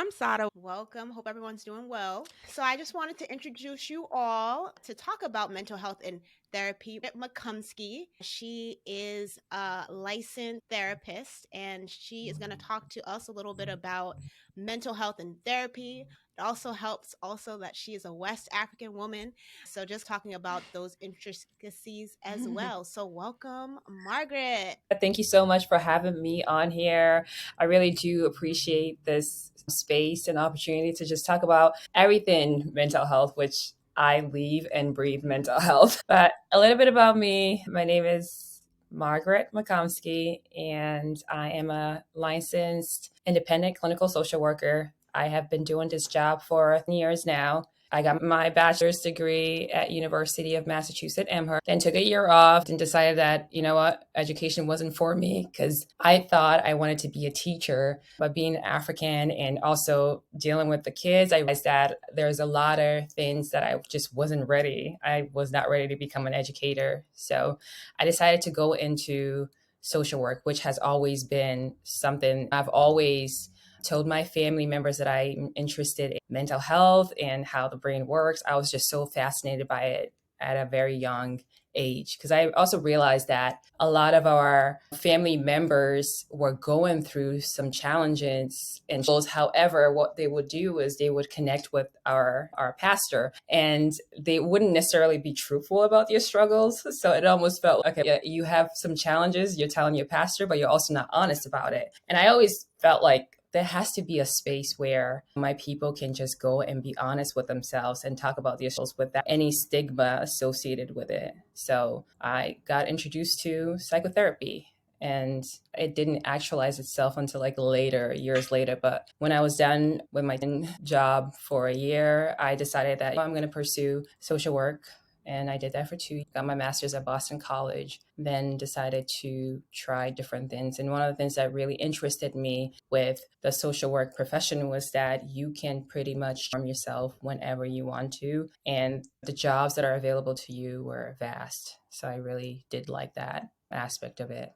I'm Satta. Welcome. Hope everyone's doing well. So, I just wanted to introduce you all to talk about mental health and therapy. McComiskey. She is a licensed therapist and she is going to talk to us a little bit about mental health and therapy. It also helps also that she is a West African woman. So, just talking about those intricacies as well. So, welcome, Margaret. Thank you so much for having me on here. I really do appreciate this space and opportunity to just talk about everything mental health, which I live and breathe mental health. But a little bit about me. My name is Margaret McComiskey, and I am a licensed independent clinical social worker. I have been doing this job for years now. I got my bachelor's degree at University of Massachusetts Amherst, then took a year off and decided that, you know what, education wasn't for me because I thought I wanted to be a teacher. But being African and also dealing with the kids, I realized that there's a lot of things that I just wasn't ready. I was not ready to become an educator. So I decided to go into social work, which has always been something I've always told my family members that I'm interested in mental health and how the brain works. I was just so fascinated by it at a very young age because I also realized that a lot of our family members were going through some challenges and struggles. However, what they would do is they would connect with our pastor and they wouldn't necessarily be truthful about their struggles. So it almost felt like, okay, yeah, you have some challenges, you're telling your pastor, but you're also not honest about it. And I always felt like there has to be a space where my people can just go and be honest with themselves and talk about their struggles without any stigma associated with it. So I got introduced to psychotherapy and it didn't actualize itself until like later, years later. But when I was done with my job for a year, I decided that I'm going to pursue social work. And I did that for 2 years. Got my master's at Boston College, then decided to try different things. And one of the things that really interested me with the social work profession was that you can pretty much harm yourself whenever you want to. And the jobs that are available to you were vast. So I really did like that aspect of it.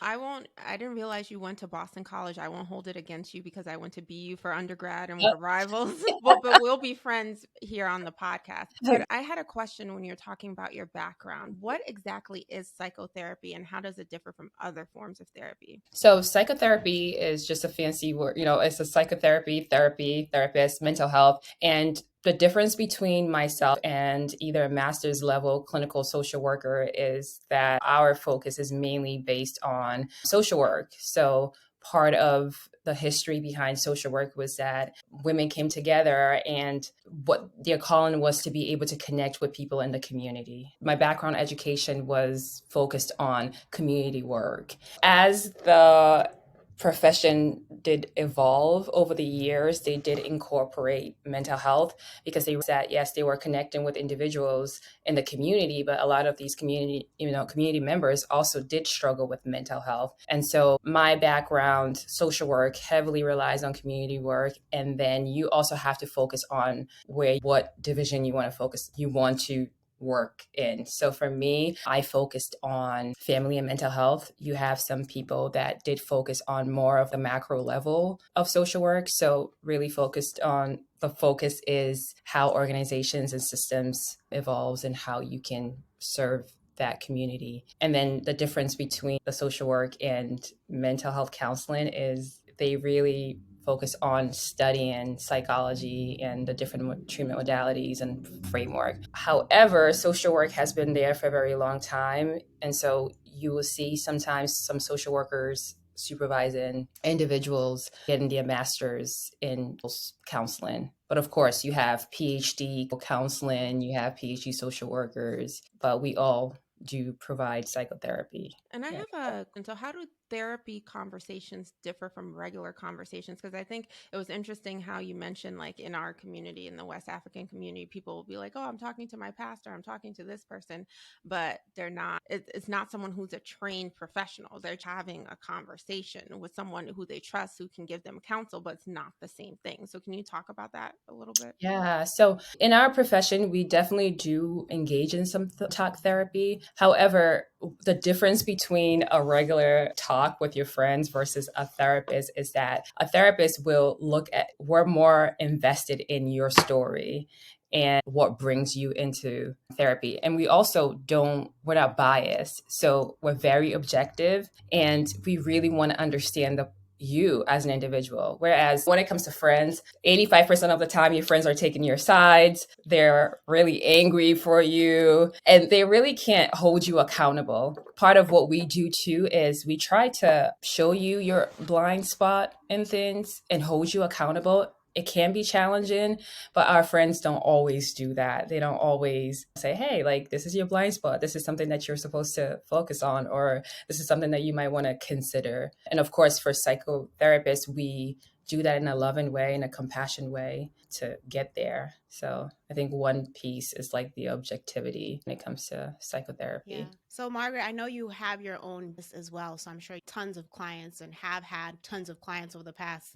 I didn't realize you went to Boston College. I won't hold it against you because I went to BU for undergrad and we're rivals. But we'll be friends here on the podcast. But I had a question when you're talking about your background. What exactly is psychotherapy and how does it differ from other forms of therapy? So psychotherapy is just a fancy word, it's a psychotherapy, therapist, mental health. And the difference between myself and either a master's level clinical social worker is that our focus is mainly based on social work. So part of the history behind social work was that women came together and what their calling was to be able to connect with people in the community. My background education was focused on community work. As the profession did evolve over the years, they did incorporate mental health because they said, yes, they were connecting with individuals in the community, but a lot of these community members also did struggle with mental health. And so my background, social work, heavily relies on community work. And then you also have to focus on what division you want to work in. So for me, I focused on family and mental health. You have some people that did focus on more of the macro level of social work. So really the focus is how organizations and systems evolves and how you can serve that community. And then the difference between the social work and mental health counseling is they really focus on studying psychology and the different treatment modalities and framework. However, social work has been there for a very long time. And so you will see sometimes some social workers supervising individuals getting their masters in counseling. But of course, you have PhD counseling, you have PhD social workers, but we all do provide psychotherapy. And I have so how do therapy conversations differ from regular conversations? Because I think it was interesting how you mentioned, like in our community, in the West African community, people will be like, oh, I'm talking to my pastor, I'm talking to this person, but they're not, it's not someone who's a trained professional. They're having a conversation with someone who they trust, who can give them counsel, but it's not the same thing. So can you talk about that a little bit? Yeah. So in our profession, we definitely do engage in some talk therapy, However, the difference between a regular talk with your friends versus a therapist is that a therapist will look at, we're more invested in your story and what brings you into therapy. And we also we're not biased. So we're very objective and we really want to understand you as an individual. Whereas when it comes to friends, 85% of the time your friends are taking your sides. They're really angry for you and they really can't hold you accountable. Part of what we do too is we try to show you your blind spot in things and hold you accountable. It can be challenging, but our friends don't always do that. They don't always say, hey, like, this is your blind spot. This is something that you're supposed to focus on, or this is something that you might want to consider. And of course, for psychotherapists, we do that in a loving way, in a compassion way to get there. So I think one piece is like the objectivity when it comes to psychotherapy. Yeah. So, Margaret, I know you have your own business as well. So I'm sure tons of clients and have had tons of clients over the past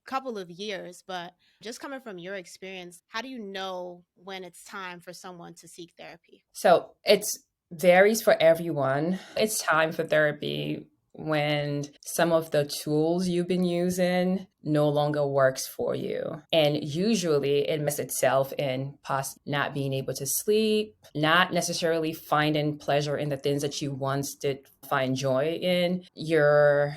couple of years. But just coming from your experience, how do you know when it's time for someone to seek therapy? So it varies for everyone. It's time for therapy when some of the tools you've been using no longer works for you. And usually it messes itself in not being able to sleep, not necessarily finding pleasure in the things that you once did find joy in. You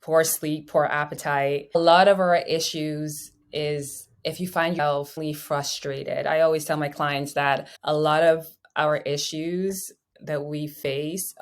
poor sleep, poor appetite. A lot of our issues is if you find yourself really frustrated. I always tell my clients that a lot of our issues that we face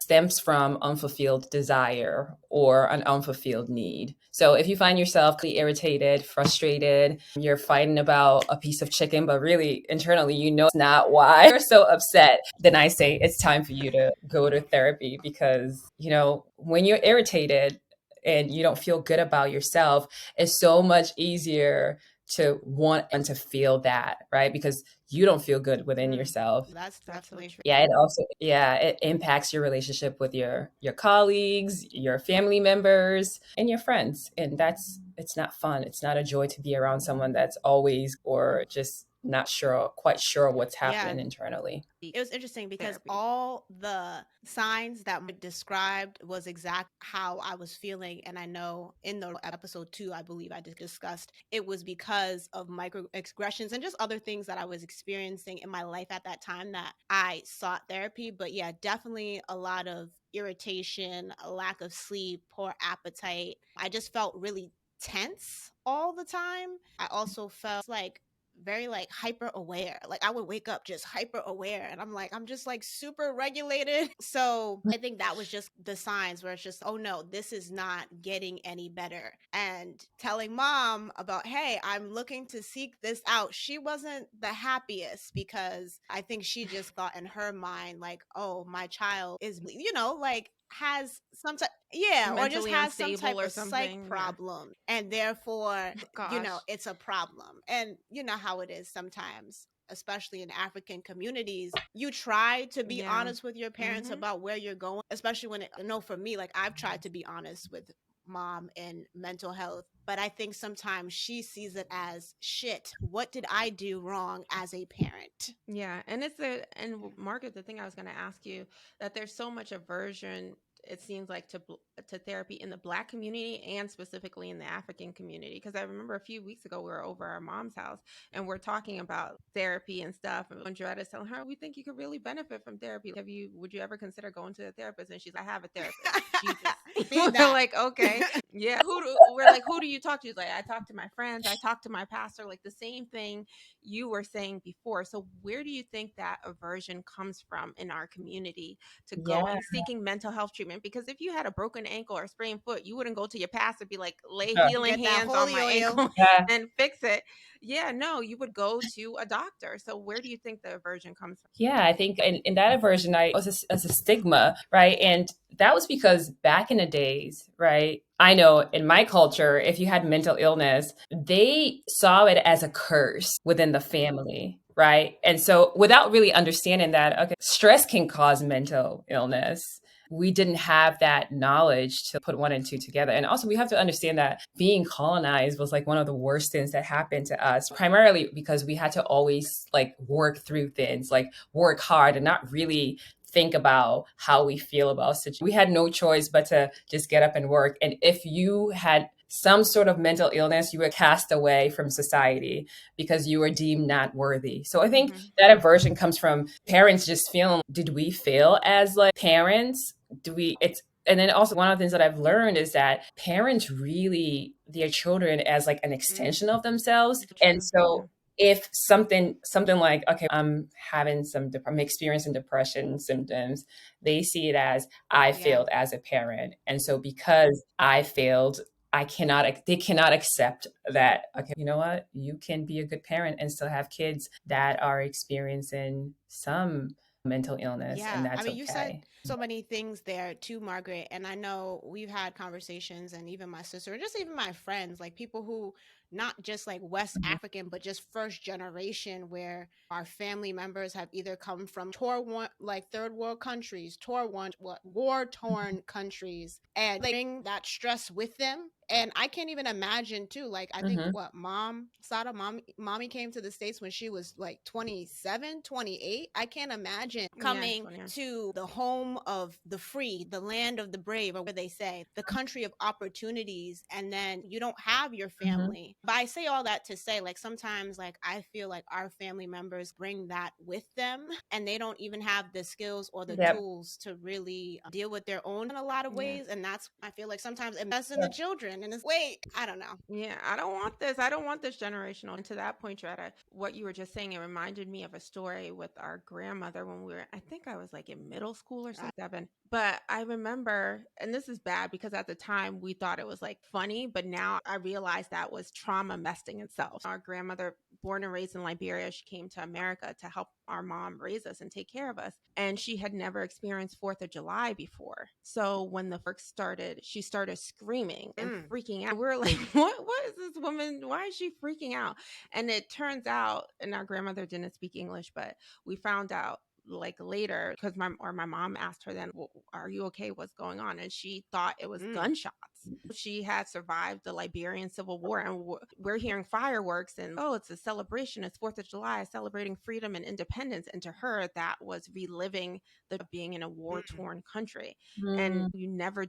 stems from unfulfilled desire or an unfulfilled need. So if you find yourself irritated, frustrated, you're fighting about a piece of chicken, but really internally, you know, it's not why you're so upset, then I say it's time for you to go to therapy because, you know, when you're irritated and you don't feel good about yourself, it's so much easier to want and to feel that, right? Because you don't feel good within yourself. That's definitely true. Yeah, it impacts your relationship with your colleagues, your family members, and your friends. And it's not fun. It's not a joy to be around someone that's always or just not quite sure what's happening internally. It was interesting because all the signs that were described was exactly how I was feeling. And I know in the episode 2, I believe I discussed, it was because of microaggressions and just other things that I was experiencing in my life at that time that I sought therapy. But yeah, definitely a lot of irritation, a lack of sleep, poor appetite. I just felt really tense all the time. I also felt like very like hyper aware. Like I would wake up just hyper aware and I'm just like super regulated. So I think that was just the signs where it's just, oh no, this is not getting any better. And telling mom about, hey, I'm looking to seek this out. She wasn't the happiest because I think she just thought in her mind like, oh, my child is, like has some type or just has some type of psych problem and therefore it's a problem. And you know how it is sometimes, especially in African communities, you try to be honest with your parents about where you're going, especially when for me, like I've tried to be honest with mom in mental health, but I think sometimes she sees it as shit, what did I do wrong as a parent? And Margaret, the thing I was going to ask you, that there's so much aversion, it seems like, to therapy in the Black community and specifically in the African community. Because I remember a few weeks ago we were over our mom's house and we're talking about therapy and stuff, and Jaretta's telling her, we think you could really benefit from therapy. Would you ever consider going to a therapist? And she's like, I have a therapist. Jesus. We're like, okay. Yeah. Who do you talk to? She's like, I talk to my friends, I talk to my pastor, like the same thing you were saying before. So where do you think that aversion comes from in our community to going seeking mental health treatment? Because if you had a broken ankle or a sprained foot, you wouldn't go to your pastor, be like, lay healing hands on my ankle and fix it. Yeah, no, you would go to a doctor. So where do you think the aversion comes from? Yeah, I think in that aversion, was a stigma, right? And that was because back in the days, right? I know in my culture, if you had mental illness, they saw it as a curse within the family, right? And so without really understanding that, okay, stress can cause mental illness. we didn't have that knowledge to put one and two together. And also, we have to understand that being colonized was like one of the worst things that happened to us, primarily because we had to always like work through things, like work hard and not really think about how we feel about situations. We had no choice but to just get up and work. And if you had some sort of mental illness, you were cast away from society because you were deemed not worthy. So I think that aversion comes from parents just feeling, did we fail as like parents? And then also one of the things that I've learned is that parents really their children as like an extension of themselves. And so if something like, okay, I'm having I'm experiencing depression symptoms, they see it as I failed as a parent. And so because I failed, they cannot accept that, okay, you know what? You can be a good parent and still have kids that are experiencing some mental illness, and that's you said so many things there too, Margaret. And I know we've had conversations, and even my sister, and just even my friends, like people who not just like West African, but just first generation, where our family members have either come from like third world countries, war torn countries, and they bring that stress with them. And I can't even imagine too, like I think mommy came to the States when she was like 27, 28. I can't imagine coming to the home of the free, the land of the brave, or where they say the country of opportunities, and then you don't have your family. But I say all that to say, like, sometimes like I feel like our family members bring that with them, and they don't even have the skills or the tools to really deal with their own in a lot of ways. And that's, I feel like sometimes it messes in the children, and it's I don't know. I don't want this. I don't want this generational. And to that point, Jaretta, what you were just saying, it reminded me of a story with our grandmother when I think I was like in middle school or something. But I remember, and this is bad because at the time we thought it was like funny, but now I realize that was trauma nesting itself. Our grandmother, born and raised in Liberia, she came to America to help our mom raise us and take care of us. And she had never experienced 4th of July before. So when the fireworks started, she started screaming and freaking out. We're like, what is this woman? Why is she freaking out? And it turns out, and our grandmother didn't speak English, but we found out like later because my mom asked her then, well, are you okay? What's going on? And she thought it was gunshots. She had survived the Liberian Civil War, and we're hearing fireworks and, oh, it's a celebration. It's 4th of July, celebrating freedom and independence. And to her, that was reliving the being in a war-torn country. And you never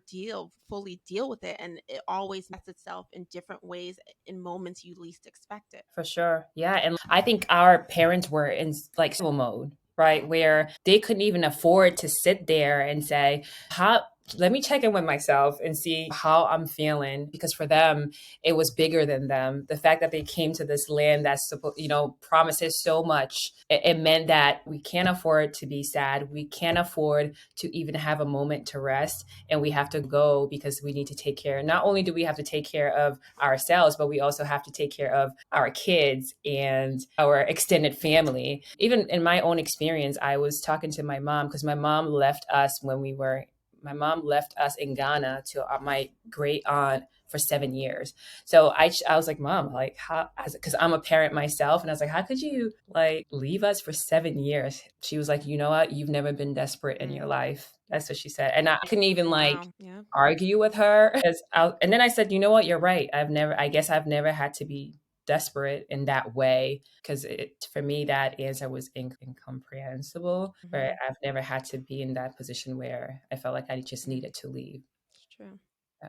fully deal with it. And it always messes itself in different ways in moments you least expect it. For sure. Yeah. And I think our parents were in like survival mode, right? Where they couldn't even afford to sit there and say, let me check in with myself and see how I'm feeling, because for them, it was bigger than them. The fact that they came to this land that's, promises so much, it meant that we can't afford to be sad. We can't afford to even have a moment to rest. And we have to go because we need to take care. Not only do we have to take care of ourselves, but we also have to take care of our kids and our extended family. Even in my own experience, I was talking to my mom because my mom left us in Ghana to my great aunt for 7 years. So I was like, Mom, like how, because I'm a parent myself. And I was like, how could you like leave us for 7 years? She was like, you know what? You've never been desperate in your life. That's what she said. And I couldn't even argue with her. And then I said, you know what? You're right. I guess I've never had to be desperate in that way, because for me that answer was incomprehensible. But I've never had to be in that position where I felt like I just needed to leave. It's true.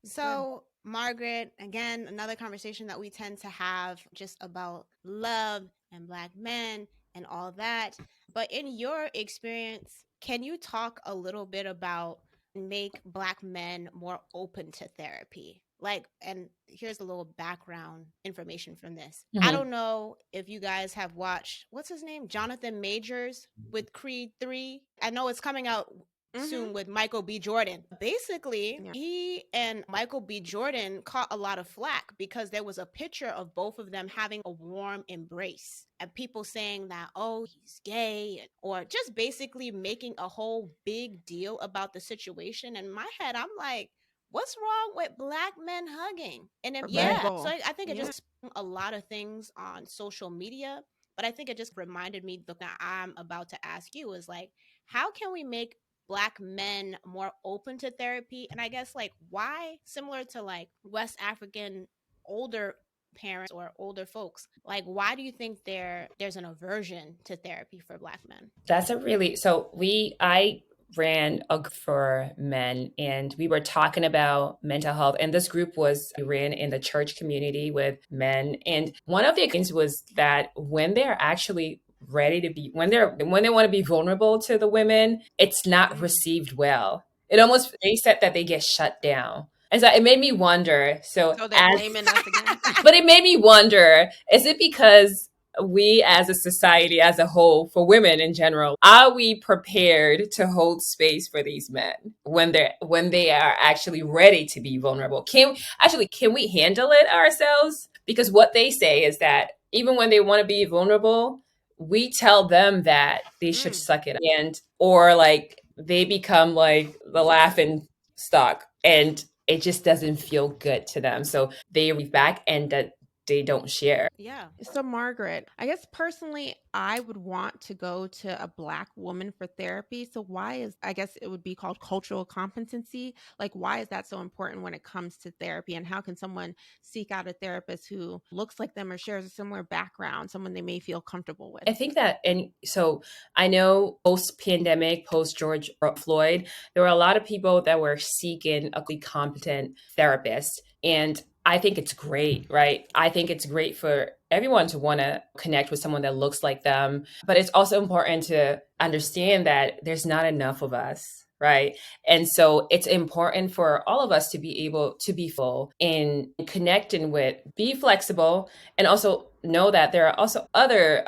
So, Margaret, again, another conversation that we tend to have just about love and Black men and all that. But in your experience, can you talk a little bit about make Black men more open to therapy? Like, and here's a little background information from this. I don't know if you guys have watched, what's his name? Jonathan Majors with Creed 3. I know it's coming out soon with Michael B. Jordan. Basically, he and Michael B. Jordan caught a lot of flack because there was a picture of both of them having a warm embrace, and people saying that, oh, he's gay, or just basically making a whole big deal about the situation. In my head, I'm like, what's wrong with Black men hugging? And then, so I think it just a lot of things on social media. But I think it just reminded me that I'm about to ask you is like, how can we make Black men more open to therapy? And I guess like why, similar to like West African older parents or older folks, like why do you think there's an aversion to therapy for Black men? That's a really so I ran a group for men, and we were talking about mental health, and this group was ran in the church community with men, and one of the things was that when they're actually ready to be when they want to be vulnerable to the women, it's not received well. It almost, they said that they get shut down. And so it made me wonder, So they're blaming us again. but it made me wonder, is it because we as a society as a whole, for women in general, are we prepared to hold space for these men when they are actually ready to be vulnerable? Can we handle it ourselves? Because what they say is that even when they want to be vulnerable, we tell them that they should suck it up, and or like they become like the laughing stock, and it just doesn't feel good to them, so they reach back and that they don't share. Yeah. So, Margaret, I guess personally, I would want to go to a Black woman for therapy. So, why is, I guess it would be called cultural competency? Like, why is that so important when it comes to therapy? And how can someone seek out a therapist who looks like them or shares a similar background, someone they may feel comfortable with? I think that, and so I know post pandemic, post George Floyd, there were a lot of people that were seeking a competent therapist. And I think it's great, right? I think it's great for everyone to want to connect with someone that looks like them. But it's also important to understand that there's not enough of us, right? And so it's important for all of us to be able to be full in connecting with, be flexible, and also know that there are also other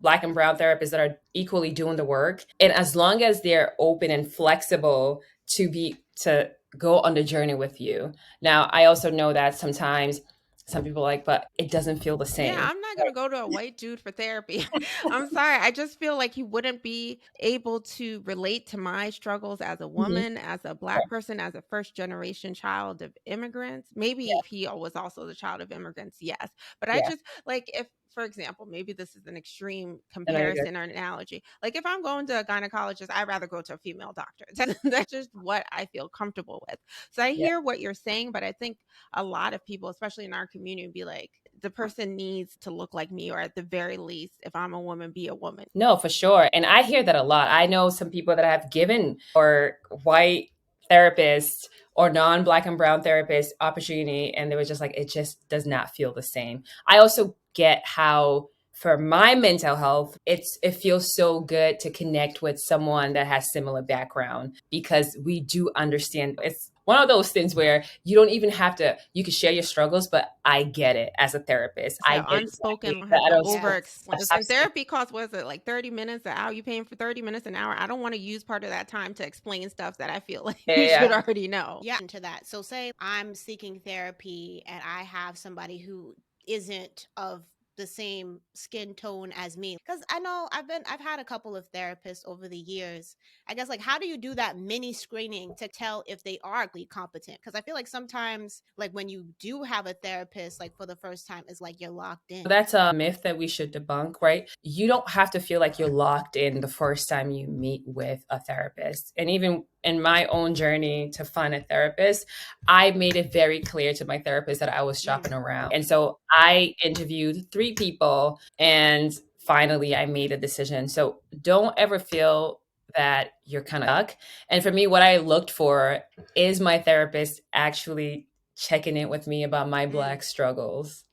Black and brown therapists that are equally doing the work. And as long as they're open and flexible to go on the journey with you. Now, I also know that sometimes some people are like, but it doesn't feel the Yeah, same. I'm not going to go to a white dude for therapy. I'm sorry. I just feel like he wouldn't be able to relate to my struggles as a Mhm. woman, as a Black person, as a first generation child of immigrants. Maybe if he was also the child of immigrants, yes. But I Yeah. just like, if, for example, maybe this is an extreme And I agree. comparison or analogy. Like, if I'm going to a gynecologist, I'd rather go to a female doctor. That's just what I feel comfortable with. So I Yeah. hear what you're saying, but I think a lot of people, especially in our community, be like, the person needs to look like me, or at the very least, if I'm a woman, be a woman. No, for sure. And I hear that a lot. I know some people that have given or white therapists or non-Black and brown therapists opportunity, and they were just like, it just does not feel the same. I also get how for my mental health, it feels so good to connect with someone that has similar background, because we do understand. It's one of those things where you don't even have to, you can share your struggles, but I get it as a therapist. It's I that get exactly. unspoken, have I to don't. over Yes. explain. And therapy costs, what is it, like 30 minutes an hour? You paying for 30 minutes an hour? I don't want to use part of that time to explain stuff that I feel like Yeah, you yeah. should already know. Yeah, into that. So say I'm seeking therapy and I have somebody who isn't of the same skin tone as me, because I know I've had a couple of therapists over the years. I guess like how do you do that mini screening to tell if they are competent? Because I feel like sometimes like when you do have a therapist like for the first time, it's like you're locked in. That's a myth that we should debunk, right? You don't have to feel like you're locked in the first time you meet with a therapist. And even in my own journey to find a therapist, I made it very clear to my therapist that I was shopping around. And so I interviewed 3 people, and finally I made a decision. So don't ever feel that you're kind of stuck. And for me, what I looked for is my therapist actually checking in with me about my Black struggles,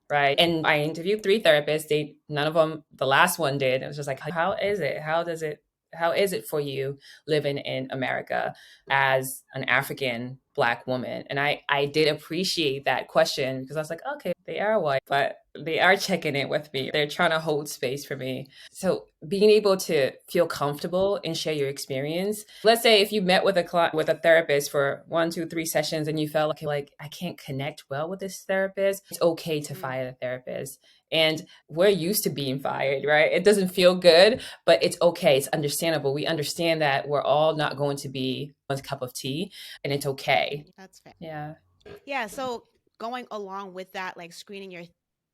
right? And I interviewed 3 therapists. None of them, the last one did. It was just like, how is it? How is it for you living in America as an African Black woman? And I did appreciate that question, because I was like, okay, they are white, but they are checking in with me. They're trying to hold space for me. So being able to feel comfortable and share your experience. Let's say if you met with a client, with a therapist for 1, 2, 3 sessions, and you felt like I can't connect well with this therapist, it's okay to fire the therapist. And we're used to being fired, right? It doesn't feel good, but it's okay. It's understandable. We understand that we're all not going to be one cup of tea, and it's okay. That's fair. Yeah. Yeah, so going along with that, like screening your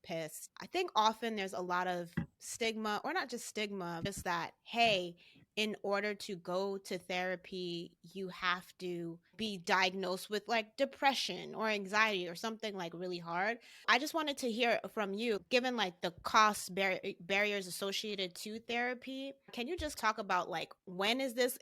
therapist, I think often there's a lot of stigma, or not just stigma, just that, hey, in order to go to therapy, you have to be diagnosed with like depression or anxiety or something like really hard. I just wanted to hear from you, given like the barriers associated to therapy. Can you just talk about like when is this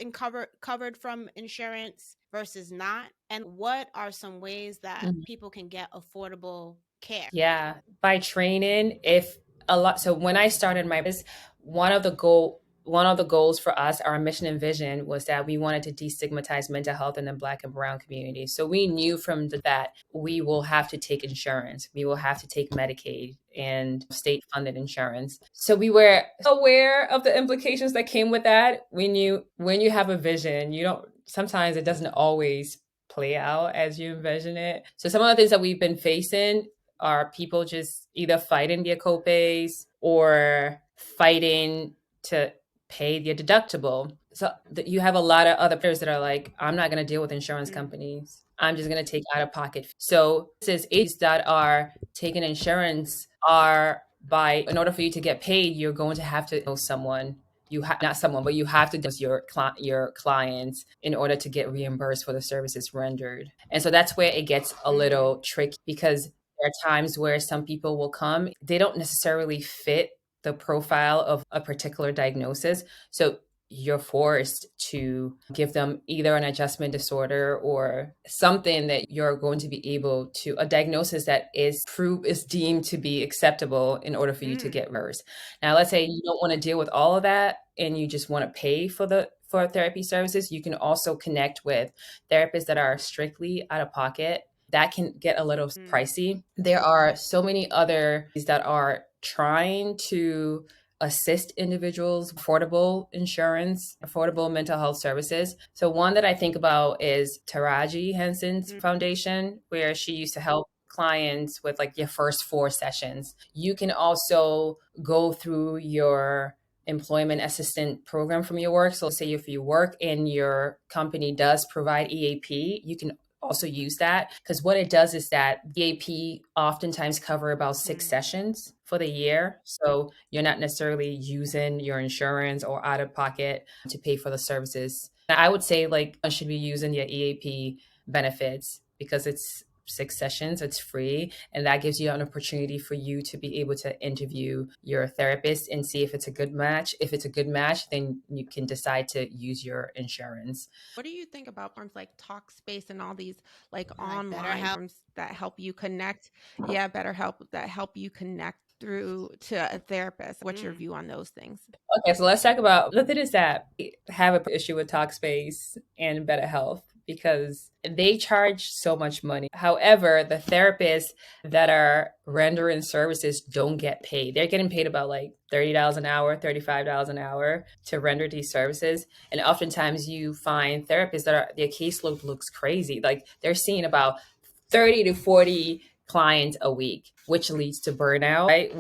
covered from insurance versus not? And what are some ways that people can get affordable care? Yeah, by training, if a lot. So when I started my business, one of the goals for us, our mission and vision was that we wanted to destigmatize mental health in the Black and Brown community. So we knew from that we will have to take insurance, we will have to take Medicaid and state funded insurance. So we were aware of the implications that came with that. We knew when you have a vision, you don't, sometimes it doesn't always play out as you envision it. So some of the things that we've been facing are people just either fighting their copays or fighting to pay their deductible. So you have a lot of other players that are like, I'm not going to deal with insurance companies. I'm just going to take out of pocket. So this is agents that are taking insurance are by, in order for you to get paid, you're going to have to know someone. Not someone, but you have to know your clients in order to get reimbursed for the services rendered. And so that's where it gets a little tricky, because there are times where some people will come, they don't necessarily fit the profile of a particular diagnosis. So you're forced to give them either an adjustment disorder or something that you're going to be able to, a diagnosis that is deemed to be acceptable in order for you to get reimbursed. Now, let's say you don't want to deal with all of that and you just want to pay for therapy services. You can also connect with therapists that are strictly out of pocket. That can get a little pricey. There are so many others that are trying to assist individuals, affordable insurance, affordable mental health services. So one that I think about is Taraji Henson's foundation, where she used to help clients with like your first 4 sessions. You can also go through your employment assistant program from your work. So say if you work and your company does provide EAP, you can also use that, because what it does is that EAP oftentimes cover about 6 sessions for the year. So you're not necessarily using your insurance or out of pocket to pay for the services. I would say like one should be using your EAP benefits because it's 6 sessions, it's free, and that gives you an opportunity for you to be able to interview your therapist and see if it's a good match. If it's a good match, then you can decide to use your insurance. What do you think about forms like Talkspace and all these like online forms that help you connect? Yeah, BetterHelp, that help you connect through to a therapist. What's your view on those things? Okay, so let's talk about the thing is that I have an issue with Talkspace and BetterHelp because they charge so much money. However, the therapists that are rendering services don't get paid. They're getting paid about like $30 an hour, $35 an hour to render these services. And oftentimes you find therapists their caseload looks crazy. Like they're seeing about 30 to 40 clients a week, which leads to burnout, right?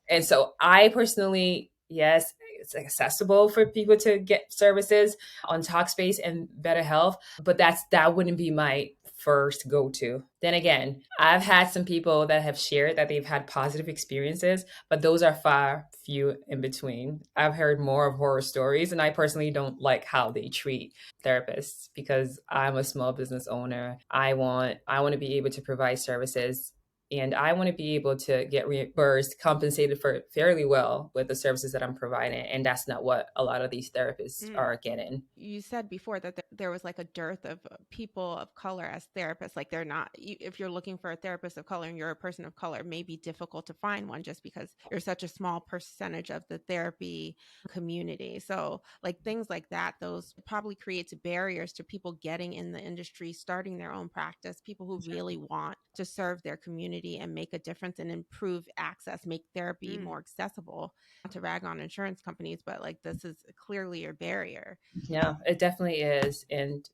And so I personally, yes, it's accessible for people to get services on Talkspace and BetterHelp, but that wouldn't be my first go-to. Then again, I've had some people that have shared that they've had positive experiences, but those are far few in between. I've heard more of horror stories, and I personally don't like how they treat therapists because I'm a small business owner. I want to be able to provide services, and I want to be able to get reimbursed, compensated for fairly well with the services that I'm providing. And that's not what a lot of these therapists are getting. You said before that there was like a dearth of people of color as therapists. Like they're not, if you're looking for a therapist of color and you're a person of color, it may be difficult to find one just because you're such a small percentage of the therapy community. So like things like that, those probably creates barriers to people getting in the industry, starting their own practice, people who really want to serve their community and make a difference and improve access, make therapy more accessible. Not to rag on insurance companies, but like this is clearly a barrier. Yeah, it definitely is. And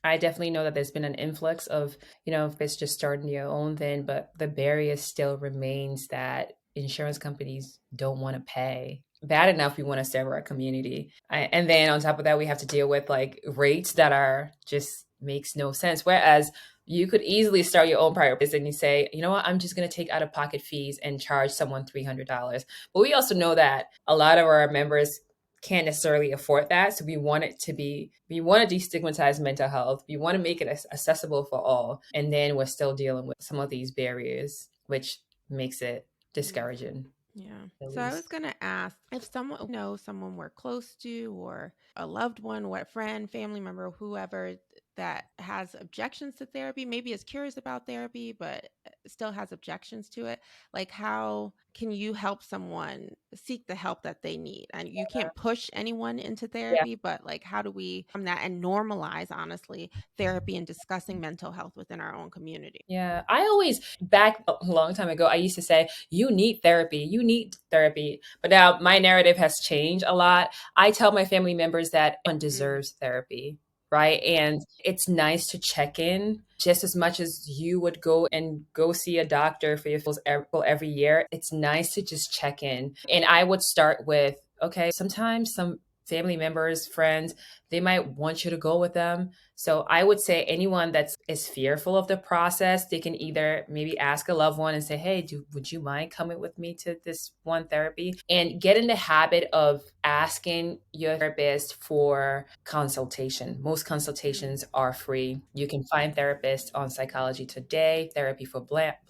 I definitely know that there's been an influx of, if it's just starting your own thing, but the barrier still remains that insurance companies don't want to pay. Bad enough we want to serve our community. And then on top of that, we have to deal with like rates that are just makes no sense. Whereas you could easily start your own private business and you say, you know what, I'm just going to take out of pocket fees and charge someone $300. But we also know that a lot of our members can't necessarily afford that. So we want to destigmatize mental health. We want to make it accessible for all. And then we're still dealing with some of these barriers, which makes it discouraging. Yeah. So I was going to ask if someone knows someone we're close to, or a loved one, or a friend, family member, whoever that has objections to therapy, maybe is curious about therapy, but still has objections to it. Like, how can you help someone seek the help that they need? And you can't push anyone into therapy, but like, how do we from that and normalize, honestly, therapy and discussing mental health within our own community? Yeah, I always, back a long time ago, I used to say, you need therapy, you need therapy. But now my narrative has changed a lot. I tell my family members that everyone deserves therapy, right? And it's nice to check in just as much as you would go see a doctor for your physical every year. It's nice to just check in. And I would start with, okay, sometimes some family members, friends, they might want you to go with them. So I would say anyone that is fearful of the process, they can either maybe ask a loved one and say, hey, would you mind coming with me to this one therapy? And get in the habit of asking your therapist for consultation. Most consultations are free. You can find therapists on Psychology Today, Therapy for Black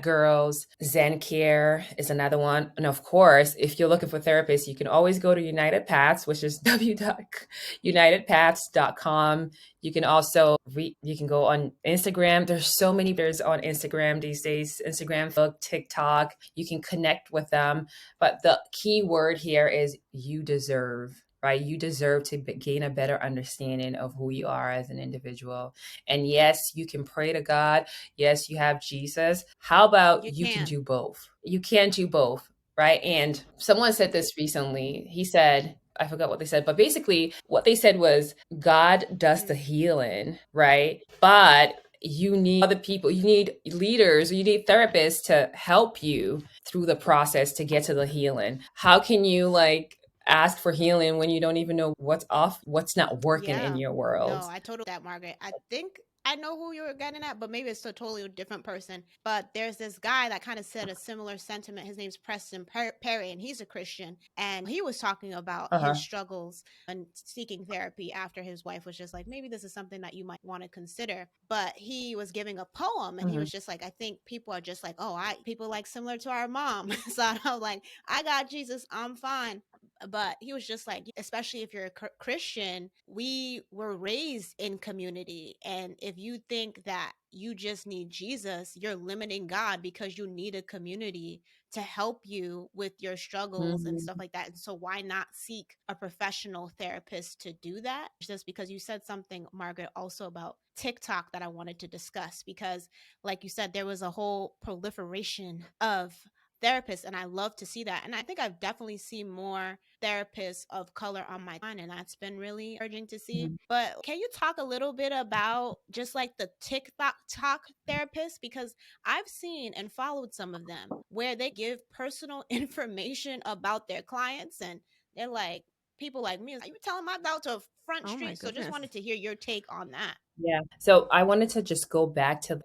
girls. Zen Care is another one. And of course, if you're looking for therapists, you can always go to United Paths, which is www.unitedpaths.com. You can also you can go on Instagram. There's so many there's on Instagram these days, Instagram, Facebook, TikTok. You can connect with them. But the key word here is you deserve, right? You deserve to gain a better understanding of who you are as an individual. And yes, you can pray to God. Yes, you have Jesus. How about you can do both? You can do both, right? And someone said this recently. He said, I forgot what they said, but basically what they said was God does the healing, right? But you need other people, you need leaders, you need therapists to help you through the process to get to the healing. How can you ask for healing when you don't even know what's not working in your world? No, I totally that, Margaret. I think I know who you were getting at, but maybe it's a totally different person. But there's this guy that kind of said a similar sentiment. His name's Preston Perry, and he's a Christian. And he was talking about his struggles and seeking therapy after his wife was just like, maybe this is something that you might want to consider. But he was giving a poem, and he was just like, I think people are just like, people like similar to our mom. So I was like, I got Jesus, I'm fine. But he was just like, especially if you're a Christian, we were raised in community. And if you think that you just need Jesus, you're limiting God because you need a community to help you with your struggles and stuff like that. And so why not seek a professional therapist to do that? Just because you said something, Margaret, also about TikTok that I wanted to discuss, because like you said, there was a whole proliferation of therapists, and I love to see that. And I think I've definitely seen more therapists of color on my line, and that's been really encouraging to see. But can you talk a little bit about just like the TikTok therapists? Because I've seen and followed some of them where they give personal information about their clients, and they're like, people like me, you telling my about to front street. So just wanted to hear your take on that. Yeah. So I wanted to just go back to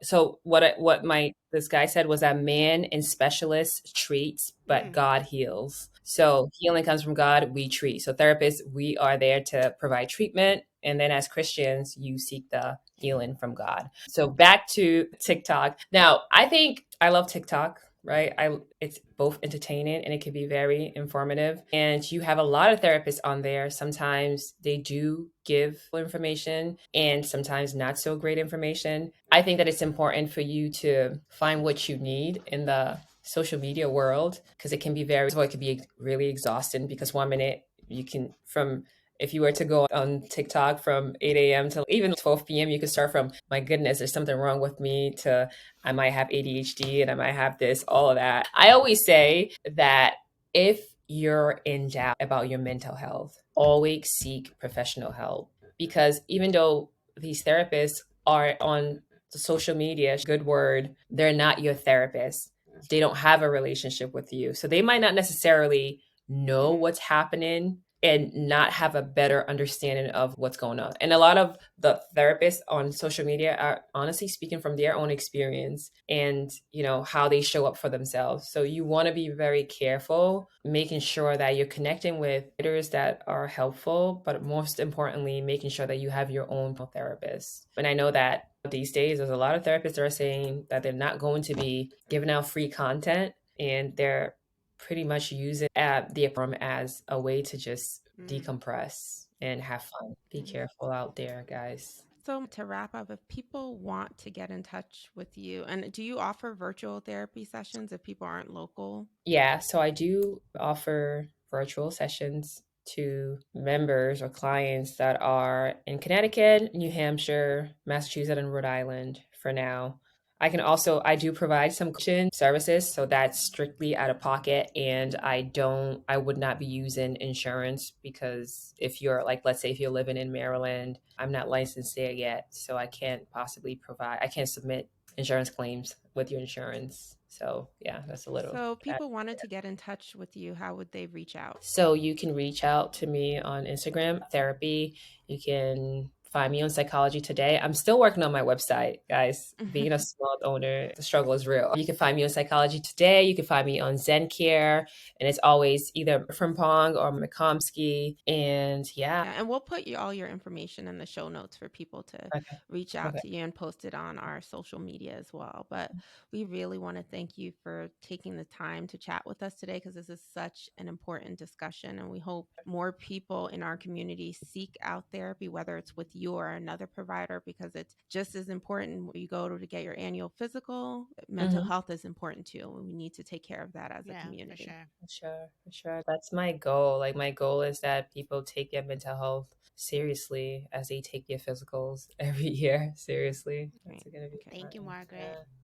this guy said was that man and specialist treats, but God heals. So healing comes from God, we treat. So therapists, we are there to provide treatment. And then as Christians, you seek the healing from God. So back to TikTok. Now, I love TikTok, right? It's both entertaining and it can be very informative. And you have a lot of therapists on there. Sometimes they do give information and sometimes not so great information. I think that it's important for you to find what you need in the social media world, because it can be really exhausting, because 1 minute you can if you were to go on TikTok from 8 a.m. to even 12 p.m., you could start from, my goodness, there's something wrong with me, to I might have ADHD and I might have this, all of that. I always say that if you're in doubt about your mental health, always seek professional help. Because even though these therapists are on the social media, good word, they're not your therapist. They don't have a relationship with you. So they might not necessarily know what's happening and not have a better understanding of what's going on. And a lot of the therapists on social media are honestly speaking from their own experience and, how they show up for themselves. So you want to be very careful, making sure that you're connecting with leaders that are helpful, but most importantly, making sure that you have your own therapist. And I know that these days, there's a lot of therapists that are saying that they're not going to be giving out free content, and they're pretty much using the forum as a way to just decompress and have fun. Be careful out there, guys. So to wrap up, if people want to get in touch with you, and do you offer virtual therapy sessions if people aren't local? Yeah, so I do offer virtual sessions to members or clients that are in Connecticut, New Hampshire, Massachusetts, and Rhode Island for now. I do provide some coaching services, so that's strictly out of pocket, and I would not be using insurance, because if you're like, let's say if you're living in Maryland, I'm not licensed there yet, so I can't submit insurance claims with your insurance. So yeah, that's a little. So people wanted to get in touch with you, how would they reach out? So you can reach out to me on Instagram, therapy. You can find me on Psychology Today. I'm still working on my website, guys. Being a small owner, the struggle is real. You can find me on Psychology Today. You can find me on Zen Care, and it's always either from Pong or McComiskey. And yeah. And we'll put all your information in the show notes for people to reach out to you and post it on our social media as well. But we really want to thank you for taking the time to chat with us today, because this is such an important discussion, and we hope more people in our community seek out therapy, whether it's with you or another provider, because it's just as important when you go to get your annual physical. Mental health is important too, and we need to take care of that as a community. For sure. That's my goal. Like, my goal is that people take their mental health seriously as they take their physicals every year. Seriously. That's gonna be Thank you, Margaret.